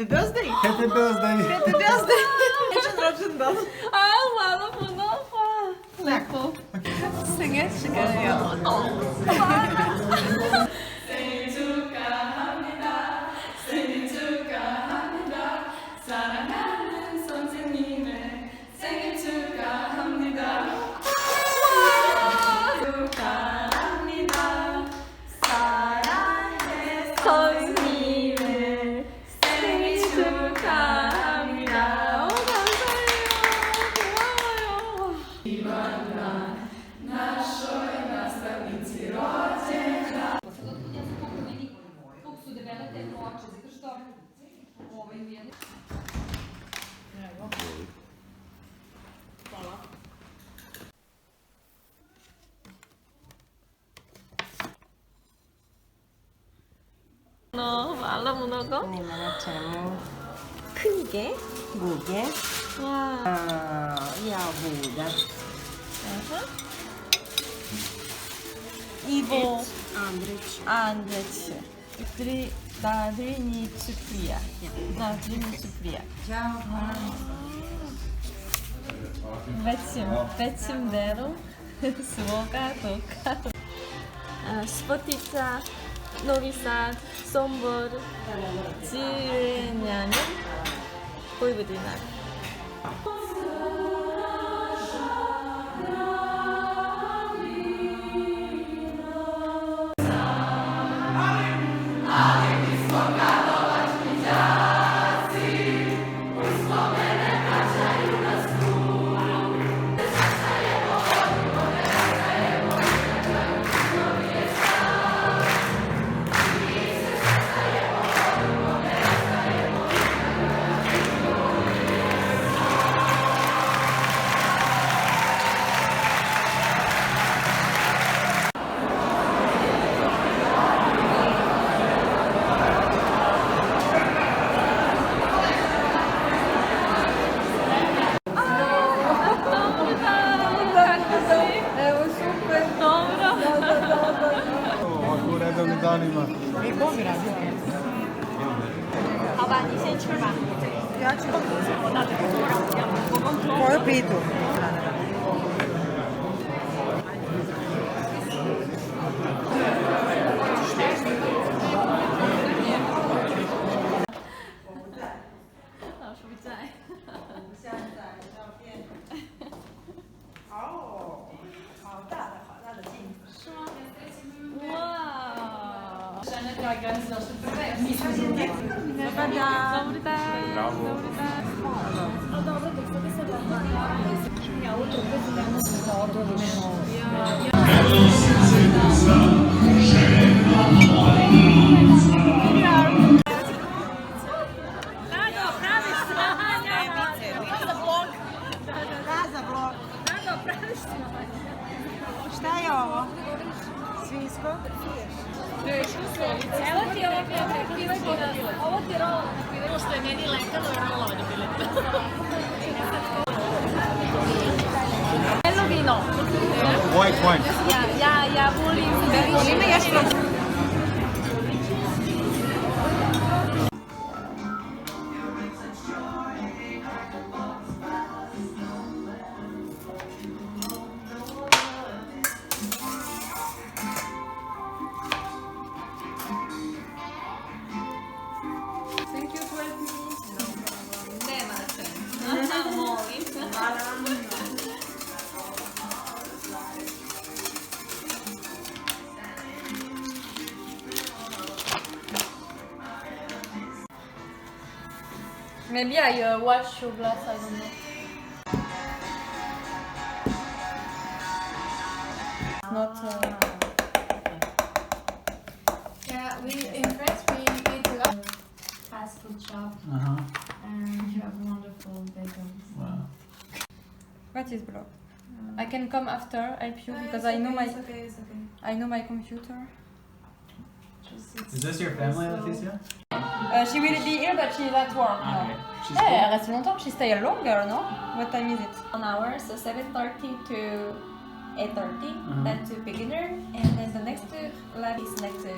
Happy birthday! Happy birthday! Happy birthday! Için roczyndan. Mama bunu. Lepo. 생일 축하해요. 생일 축하합니다. 생일 축하합니다. 사랑하는 선생님의 생일 축하합니다. 축하합니다. 사랑해 선생님의 생일 축하합니다. 감사해요. Našoj nastavnici rođendan. 너 말라 문어가? Nie czemu. 큰 게? Długie. 와. Jałmuża. 이보 Andryć. 안데치. 나들이 츠프리야. 나들이 츠프리야. 배침대로 수호가 독하고 스포티차 노비산 솜볼 지르냐는 보이브디나 Akurat do Lidonima. 好吧，你先吃吧。 Porpito. Šta je ovo? Svinjsko? Evo ti ovo ovo ti rola na piletu. Što je meni letalo je rola na piletu. Bello vino. White wine. Ja volim Volimy jeszcze. Maybe I watch your glass, I don't know. Not. Yeah, in France we eat a lot. Fast food shop and you have wonderful bagels. Wow. What is blog? I can come after, help you because I know my It's okay, it's okay. I know my computer. Is this your family, Leticia? She will be here, but she's at work now. Okay. She's Hey, cool. elle reste longtemps. She stay longer, no? What time is it? 1 hour, so 7:30 to 8:30. Then to beginner, and then the next lab is like the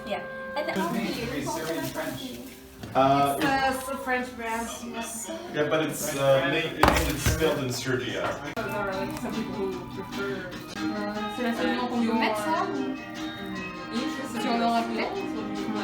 yeah. And It's Syrian French. It's a French brand. Yes. Yeah, but it's distilled in Serbia. There are like some people who prefer. You met ça? Si on leur appelait.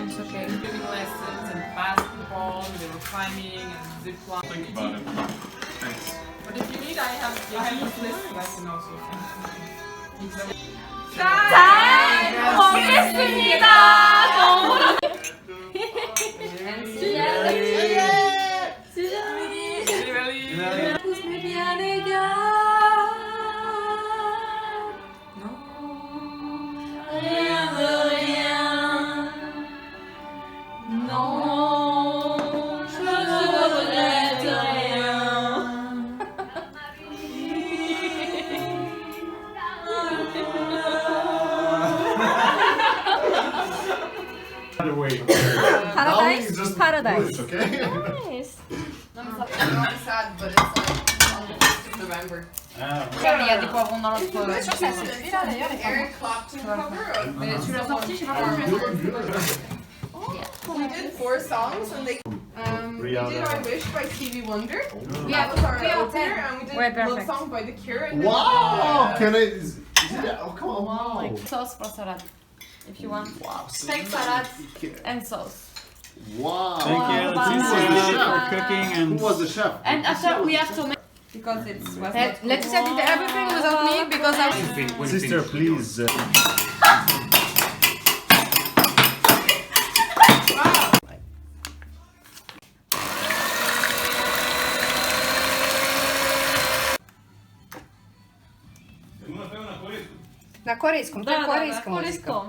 It's okay. Giving lessons and basketball, they were climbing and zip lining. Think about it. Thanks. But if you need, I have this list lesson also. 잘 먹겠습니다. Paradise? Paradise. Okay? Nice. I'm sad, but it's like November. Ah, tipo un Eric Clapton cover. Tu l'as sorti, je sais pas comment. We did 4 songs and they we did I Wish by Stevie Wonder. That was our opener and we did Love Song by The Cure. And Wow! Can I? Oh, come on! Wow! Sauce for salad, if you want. Wow! Steak salad and sauce. Wow! thank you. Wow. Thank Who was you the for chef? cooking Who and. was the chef? And after we have to make. because it was Laetitia did everything without me because I. Sister, please. Na korejskom, to je korejska muzika.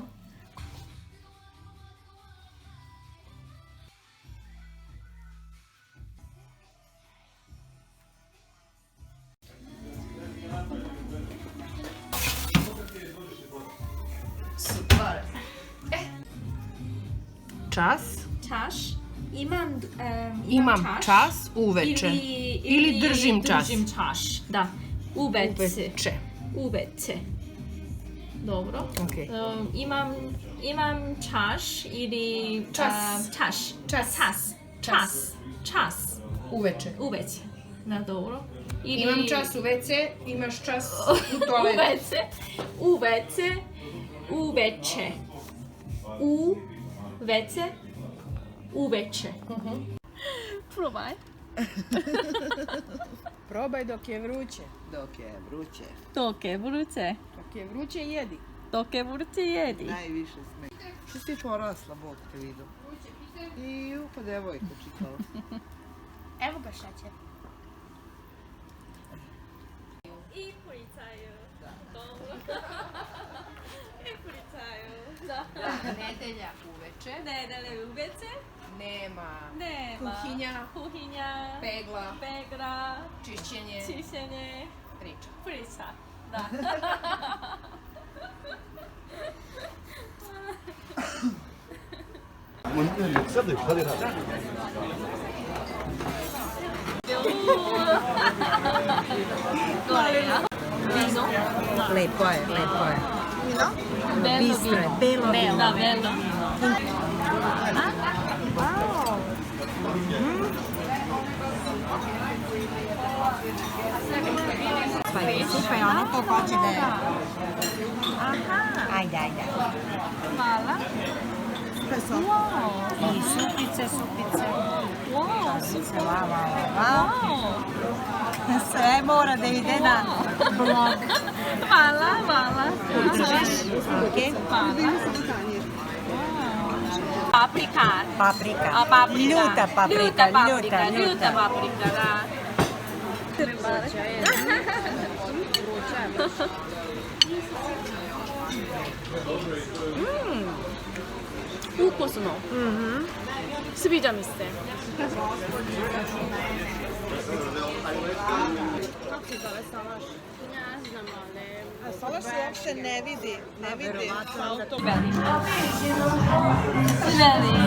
Super. Čas. Čas. Imam Imam čas uveče. Ili držim čas. Držim čas, da. Uveče. Uveče. Uveče. Dobro. Okay. Imam čas ili Čas. čas. Čas. Čas. Čas. Čas. Uveče. Uveče. Da, dobro. Ili... Imam čas u WC, imaš čas u toaletu. Uveče. Uveče. Uveče. Uveče. Probaj. Probaj dok je vruće. Dok je vruće. Dok je vruće, jedi. Dok je vruće, jedi. Najviše sme. Što si ti porasla, Bog te vidio. I pa devojka čitala. Evo ga šećer. I policaju. Dobro. I policaju. Da. Nedelja uveče. Nedelje uveče. Nema Nema. Kuhinja. Pegla. Čišćenje. Priča. Da. Vino. Lepo je. Vino? Bistro je, belo vino. Da, belo. Super, ona ko hoće da je. Ajde. Hvala. I supice. Wow, super. Wow. Sve mora da ide na blog. Hvala. Okay. Hvala. Paprika. Ljuta paprika. Ljuta paprika, da. Ukusno. Sviđa mi se. Kako se zove salaš? Ne znam, ali... Salaš se uopšte ne vidi. Very.